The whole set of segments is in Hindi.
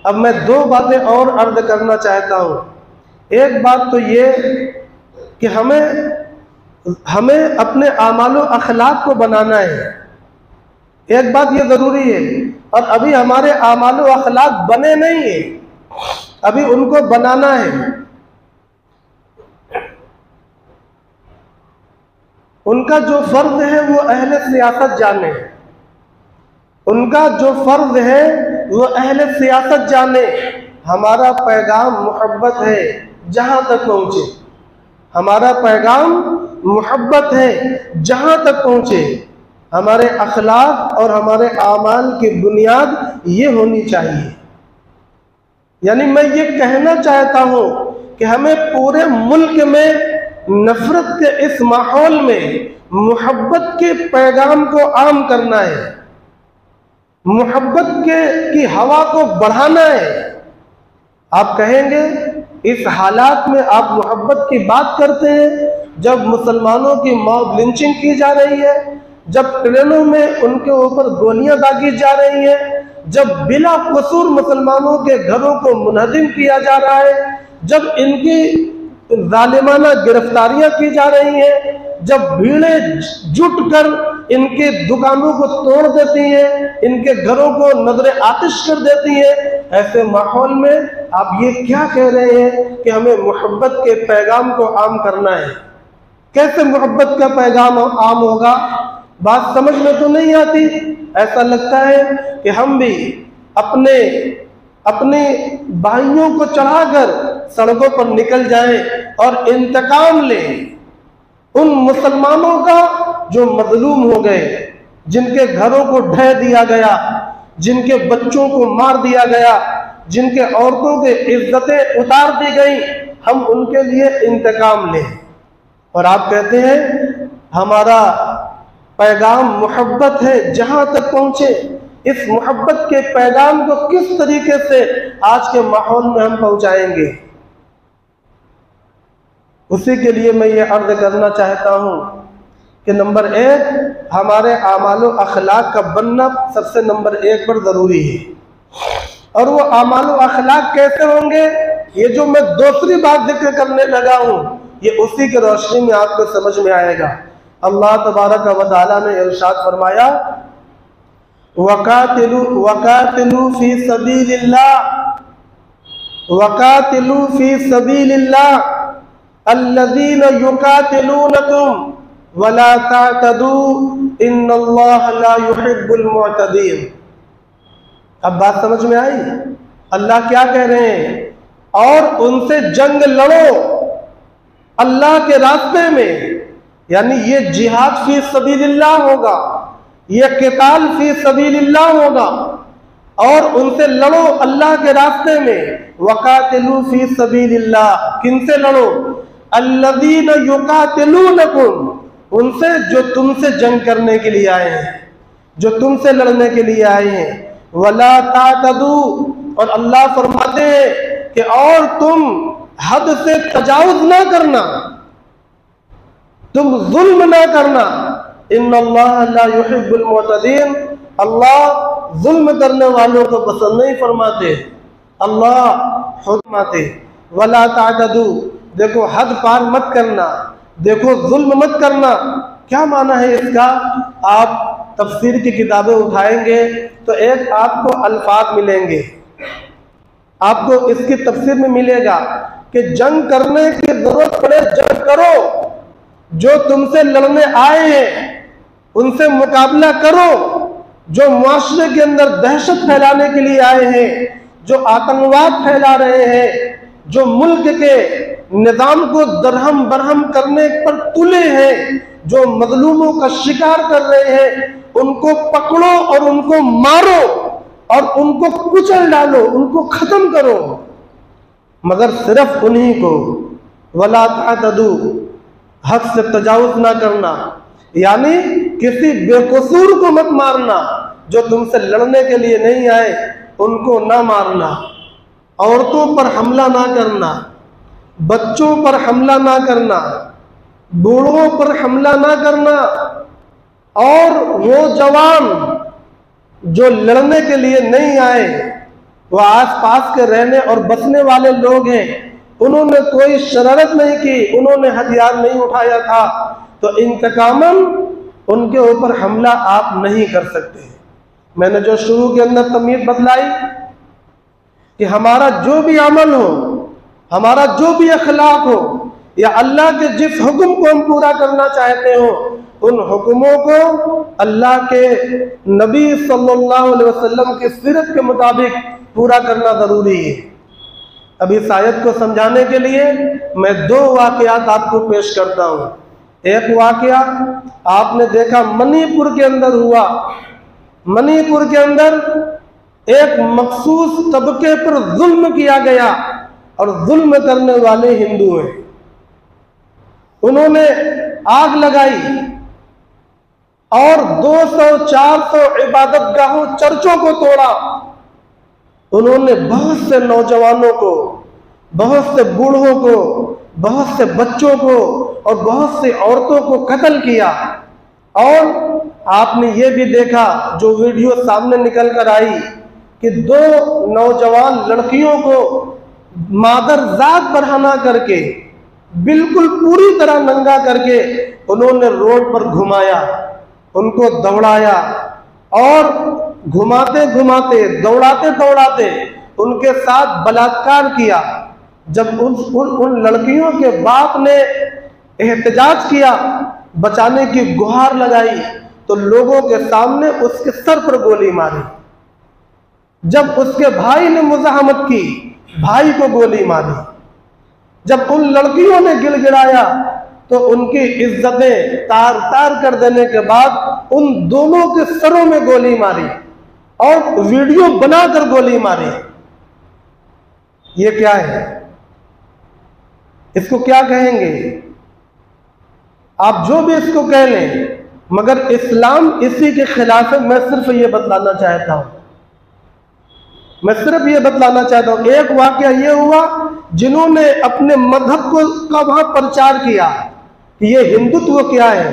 अब मैं दो बातें और अर्ज करना चाहता हूँ। एक बात तो ये कि हमें अपने आमाल व अखलाक को बनाना है, एक बात ये ज़रूरी है। और अभी हमारे आमाल व अखलाक बने नहीं है, अभी उनको बनाना है। उनका जो फ़र्ज है वो अहले सियासत जाने, उनका जो फ़र्ज है वो अहले सियासत जाने। हमारा पैगाम मोहब्बत है, जहाँ तक पहुँचे। हमारा पैगाम मोहब्बत है, जहाँ तक पहुँचे। हमारे अखलाक और हमारे आमाल की बुनियाद ये होनी चाहिए। यानी मैं ये कहना चाहता हूँ कि हमें पूरे मुल्क में नफरत के इस माहौल में मोहब्बत के पैगाम को आम करना है, मोहब्बत की हवा को बढ़ाना है। आप कहेंगे इस हालात में आप मोहब्बत की बात करते हैं, जब मुसलमानों की मॉब लिंचिंग की जा रही है, जब ट्रेनों में उनके ऊपर गोलियां दागी जा रही हैं, जब बिला कसूर मुसलमानों के घरों को मुनहदिम किया जा रहा है, जब इनकी जालिमाना गिरफ्तारियां की जा रही हैं, जब भीड़ें जुट कर इनके दुकानों को तोड़ देती हैं, इनके घरों को नजरे आतिश कर देती हैं, ऐसे माहौल में आप ये क्या कह रहे हैं कि हमें मोहब्बत के पैगाम को आम करना है? कैसे मोहब्बत का पैगाम आम होगा? बात समझ में तो नहीं आती। ऐसा लगता है कि हम भी अपने भाइयों को चढ़ाकर सड़कों पर निकल जाएं और इंतकाम लें उन मुसलमानों का जो मजलूम हो गए, जिनके घरों को ढह दिया गया, जिनके बच्चों को मार दिया गया, जिनके औरतों की इज्जतें उतार दी गई। हम उनके लिए इंतकाम लें। और आप कहते हैं हमारा पैगाम मोहब्बत है, जहां तक पहुंचे। इस मोहब्बत के पैगाम को किस तरीके से आज के माहौल में हम पहुंचाएंगे? उसी के लिए मैं ये अर्ज करना चाहता हूँ कि नंबर एक, हमारे आमाल व अखलाक का बनना सबसे नंबर एक पर ज़रूरी है। और वो आमाल व अखलाक कैसे होंगे, ये जो मैं दूसरी बात जिक्र करने लगा हूँ, ये उसी की रोशनी में आपको समझ में आएगा। अल्लाह तबारक व तआला ने इरशाद फरमाया, वकातिलू फी सबीलिल्लाह, वकातिलू फी सबीलिल्लाह अल्लज़ीना युकातिलूनकुम वला तातदू इन्नल्लाह ला युहिब्बुल मुअतदीन। अब बात समझ में आई? अल्लाह क्या कह रहे हैं? और उनसे जंग लड़ो अल्लाह के रास्ते में। यानी ये जिहाद फी सबीलिल्लाह होगा, ये क़िताल फी सबीलिल्लाह होगा। और उनसे लड़ो अल्लाह के रास्ते में। वकातिलू फी सबीलिल्लाह, किनसे लड़ो? अल्लज़ीना युकातिलूनकुम, उनसे जो तुमसे जंग करने के लिए आए हैं, जो तुमसे लड़ने के लिए आए हैं। वला तातदू, और अल्लाह फरमाते हैं कि और तुम हद से तजावुज ना करना, तुम जुल्म ना करना। इन्नल्लाह ला युहिब्बुल मुअतदीन, अल्लाह जुल्म करने वालों को पसंद नहीं फरमाते। अल्लाह फरमाते वला तातदू, देखो हद पार मत करना, देखो जुल्म मत करना। क्या माना है इसका? आप तफसीर की किताबें उठाएंगे तो एक आपको अल्फाज मिलेंगे, आपको इसकी तफसीर में मिलेगा कि जंग करने की जरूरत पड़े जंग करो, जो तुमसे लड़ने आए हैं उनसे मुकाबला करो, जो मुआशरे के अंदर दहशत फैलाने के लिए आए हैं, जो आतंकवाद फैला रहे हैं, जो मुल्क के निजाम को दरहम बरहम करने पर तुले हैं, जो मजलूमों का शिकार कर रहे हैं, उनको पकड़ो और उनको मारो और उनको कुचल डालो, उनको खत्म करो। मगर सिर्फ उन्हीं को। वला तातदू, हद से तजावुज ना करना, यानी किसी बेकसूर को मत मारना, जो तुमसे लड़ने के लिए नहीं आए उनको ना मारना। औरतों पर हमला ना करना, बच्चों पर हमला ना करना, बूढ़ों पर हमला ना करना। और वो जवान जो लड़ने के लिए नहीं आए वो आसपास के रहने और बसने वाले लोग हैं, उन्होंने कोई शरारत नहीं की, उन्होंने हथियार नहीं उठाया था, तो इंतकामन उनके ऊपर हमला आप नहीं कर सकते। मैंने जो शुरू के अंदर तमीज़ बतलाई कि हमारा जो भी अमल हो, हमारा जो भी अखलाक हो, या अल्लाह के जिस हुक्म को हम पूरा करना चाहते हो, उन हुक्मों को अल्लाह के नबी सल्लल्लाहु अलैहि वसल्लम की सीरत के मुताबिक पूरा करना ज़रूरी है। अब इस आयत को समझाने के लिए मैं दो वाक़यात आपको पेश करता हूँ। एक वाक़या आपने देखा मणिपुर के अंदर हुआ। मणिपुर के अंदर एक मखसूस तबके पर जुल्म किया गया और जुल्म करने वाले हिंदू हैं। उन्होंने आग लगाई और 200-400 इबादत गाहों, चर्चों को तोड़ा। उन्होंने बहुत से नौजवानों को, बहुत से बूढ़ों को, बहुत से बच्चों को और बहुत से औरतों को कत्ल किया। और आपने ये भी देखा, जो वीडियो सामने निकल कर आई, कि 2 नौजवान लड़कियों को मादरजात बरहना करके, बिल्कुल पूरी तरह नंगा करके उन्होंने रोड पर घुमाया, उनको दौड़ाया और घुमाते घुमाते, दौड़ाते दौड़ाते उनके साथ बलात्कार किया। जब उन लड़कियों के बाप ने एहतजाज किया, बचाने की गुहार लगाई, तो लोगों के सामने उसके सर पर गोली मारी। जब उसके भाई ने मुज़ाहमत की, भाई को गोली मारी। जब उन लड़कियों ने गिड़गिड़ाया तो उनकी इज्जतें तार तार कर देने के बाद उन दोनों के सरों में गोली मारी और वीडियो बनाकर गोली मारी। ये क्या है? इसको क्या कहेंगे? आप जो भी इसको कह लें, मगर इस्लाम इसी के खिलाफ है। मैं सिर्फ ये बतलाना चाहता हूं, एक वाकया ये हुआ, जिन्होंने अपने मजहब का वहां प्रचार किया कि ये हिंदुत्व क्या है,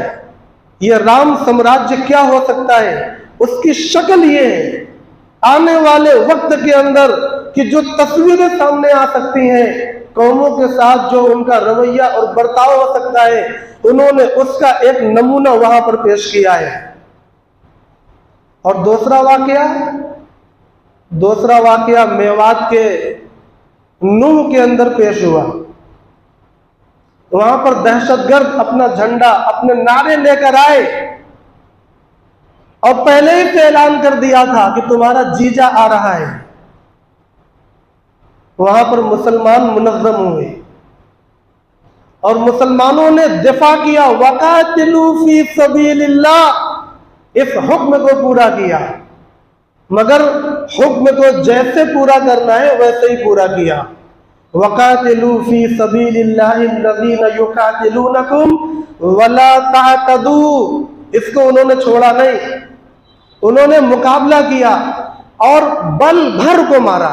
ये राम साम्राज्य क्या हो सकता है, उसकी शक्ल ये है। आने वाले वक्त के अंदर कि जो तस्वीरें सामने आ सकती हैं, कौमों के साथ जो उनका रवैया और बर्ताव हो सकता है, उन्होंने उसका एक नमूना वहां पर पेश किया है। और दूसरा वाकया मेवात के नूह के अंदर पेश हुआ। वहां पर दहशतगर्द अपना झंडा, अपने नारे लेकर आए और पहले ही से ऐलान कर दिया था कि तुम्हारा जीजा आ रहा है। वहां पर मुसलमान मुनज़्ज़म हुए और मुसलमानों ने दिफा किया, वक़ातिलू फी सबीलिल्लाह, इस हुक्म को पूरा किया। मगर हुक्म को जैसे पूरा करना है वैसे ही पूरा किया। वक़ातिलू फी सबीलिल्लाहि अल्लज़ीना युक़ातिलूनकुम वला तअतदू, इसको उन्होंने छोड़ा नहीं, उन्होंने मुकाबला किया और बल भर को मारा।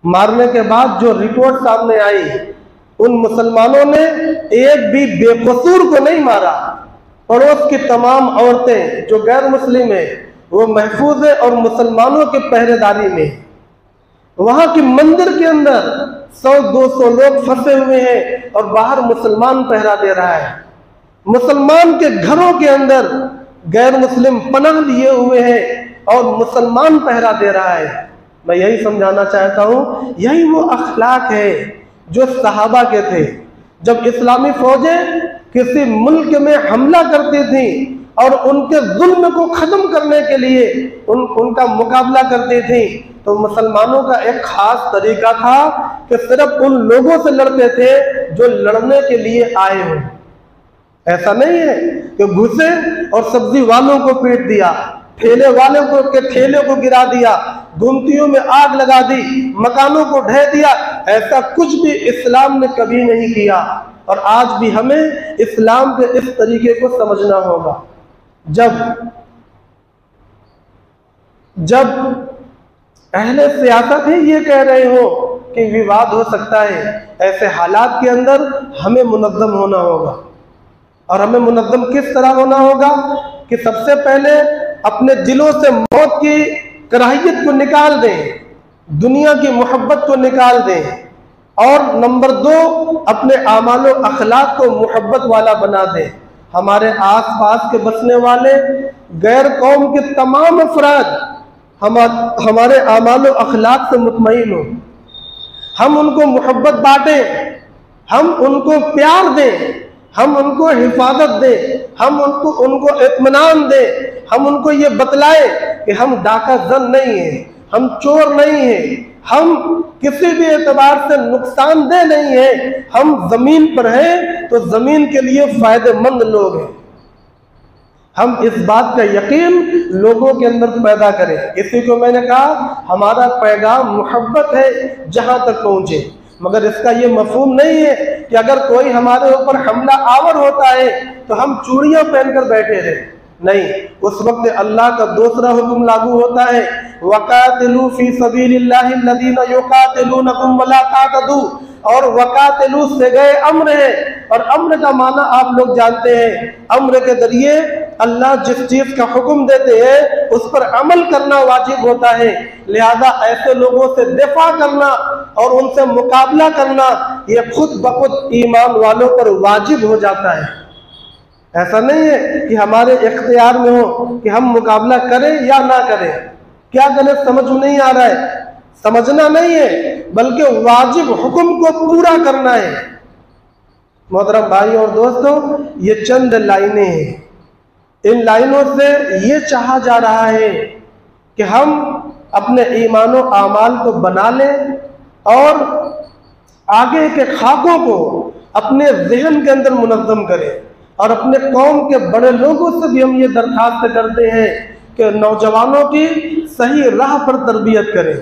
मारने के बाद जो रिपोर्ट सामने आई, उन मुसलमानों ने एक भी बेकसूर को नहीं मारा। पड़ोस की तमाम औरतें जो गैर मुस्लिम है वो महफूज है और मुसलमानों की पहरेदारी में। वहां की मंदिर के अंदर 100-200 लोग फंसे हुए हैं और बाहर मुसलमान पहरा दे रहा है। मुसलमान के घरों के अंदर गैर मुस्लिम पनाह लिए हुए हैं और मुसलमान पहरा दे रहा है। मैं यही समझाना चाहता हूँ, यही वो अखलाक है जो सहाबा के थे। जब इस्लामी फौजें किसी मुल्क में हमला करती थी और उनके जुल्म को खत्म करने के लिए उनका मुकाबला करती थी, तो मुसलमानों का एक खास तरीका था कि सिर्फ उन लोगों से लड़ते थे जो लड़ने के लिए आए हों। ऐसा नहीं है कि घुसे और सब्जी वालों को पीट दिया, ठेले वालों के ठेले को गिरा दिया, गुमतियों में आग लगा दी, मकानों को ढह दिया। ऐसा कुछ भी इस्लाम ने कभी नहीं किया। और आज भी हमें इस्लाम के इस तरीके को समझना होगा। जब अहले सियासत ही ये कह रहे हो कि विवाद हो सकता है, ऐसे हालात के अंदर हमें मुनज़्ज़म होना होगा। और हमें मुनज़्ज़म किस तरह होना होगा कि सबसे पहले अपने दिलों से मौत की कराहियत को निकाल दें, दुनिया की मोहब्बत को निकाल दें। और नंबर 2, अपने आमाल और अखलाक को मोहब्बत वाला बना दें। हमारे आसपास के बसने वाले गैर कौम के तमाम अफराद हमारे आमाल और अखलाक से मुतमईन हो, हम उनको मोहब्बत बांटें, हम उनको प्यार दें, हम उनको हिफाजत दें, हम उनको इत्मीनान दें, हम उनको ये बतलाएं कि हम डाका जन नहीं है, हम चोर नहीं है, हम किसी भी एतबार से नुकसानदेह नहीं है, हम जमीन पर हैं तो जमीन के लिए फायदेमंद लोग हैं। हम इस बात का यकीन लोगों के अंदर पैदा करें। इसी को मैंने कहा हमारा पैगाम मोहब्बत है जहां तक पहुंचे। मगर इसका ये मफहूम नहीं है कि अगर कोई हमारे ऊपर हमला आवर होता है तो हम चूड़ियां पहनकर बैठे रहे। नहीं, उस वक्त अल्लाह का दूसरा हुक्म लागू होता है, वकातिलू फी सबीलिल्लाहि अल्लज़ीना युकातिलूनकुम वला तातदू। और वकातिलू से गए अम्र है, और अम्र का माना आप लोग जानते हैं। अम्र के जरिए अल्लाह जिस चीज का हुक्म देते हैं उस पर अमल करना वाजिब होता है। लिहाजा ऐसे लोगों से दिफा करना और उनसे मुकाबला करना ये खुद ब खुद ईमान वालों पर वाजिब हो जाता है। ऐसा नहीं है कि हमारे इख्तियार में हो कि हम मुकाबला करें या ना करें। क्या करें समझ में नहीं आ रहा है, समझना नहीं है बल्कि वाजिब हुक्म को पूरा करना है। मोहतरम भाई और दोस्तों, ये चंद लाइनें हैं। इन लाइनों से ये चाहा जा रहा है कि हम अपने ईमान और आमाल को बना लें और आगे के खाकों को अपने जहन के अंदर मुनज़्ज़म करें। और अपने कौम के बड़े लोगों से भी हम ये दरख्वास्त करते हैं कि नौजवानों की सही राह पर तरबियत करें।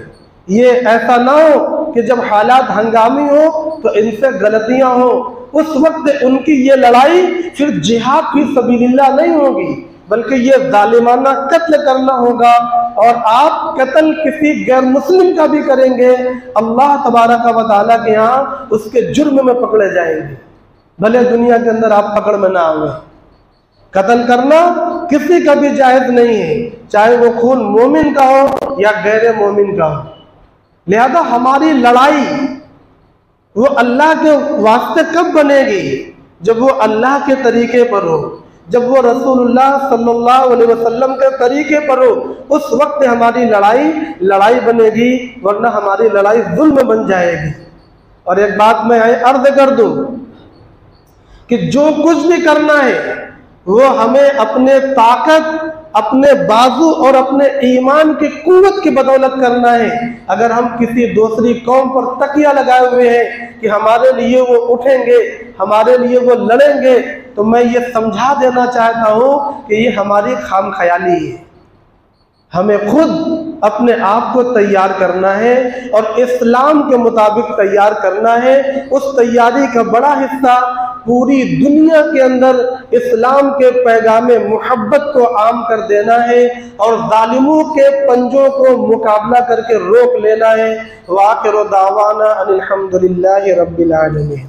ये ऐसा ना हो कि जब हालात हंगामी हो तो इनसे गलतियां हो, उस वक्त उनकी ये लड़ाई फिर जिहाद फी सबीलिल्लाह नहीं होगी बल्कि ये जालिमाना कत्ल करना होगा। और आप कत्ल किसी गैर मुस्लिम का भी करेंगे, अल्लाह तबारक व तआला के यहाँ उसके जुर्म में पकड़े जाएंगे, भले दुनिया के अंदर आप पकड़ में ना आए। कत्ल करना किसी का भी जायज नहीं है, चाहे वो खून मोमिन का हो या गैर मोमिन का हो। लिहाजा हमारी लड़ाई वो अल्लाह के वास्ते कब बनेगी? जब वो अल्लाह के तरीके पर हो, जब वो रसूलुल्लाह सल्लल्लाहु अलैहि वसल्लम के तरीके पर हो, उस वक्त हमारी लड़ाई बनेगी, वरना हमारी लड़ाई जुल्म बन जाएगी। और एक बात मैं अर्ज कर दूं कि जो कुछ भी करना है वो हमें अपने ताकत, अपने बाजू और अपने ईमान की कुव्वत की बदौलत करना है। अगर हम किसी दूसरी कौम पर तकिया लगाए हुए हैं कि हमारे लिए वो उठेंगे, हमारे लिए वो लड़ेंगे, तो मैं ये समझा देना चाहता हूँ कि ये हमारी खामख्याली है। हमें खुद अपने आप को तैयार करना है और इस्लाम के मुताबिक तैयार करना है। उस तैयारी का बड़ा हिस्सा पूरी दुनिया के अंदर इस्लाम के पैगामे मोहब्बत को आम कर देना है और जालिमों के पंजों को मुकाबला करके रोक लेना है। वाखिरु दावाना अनिल हम्दुलिल्लाहि रब्बिल आलमीन।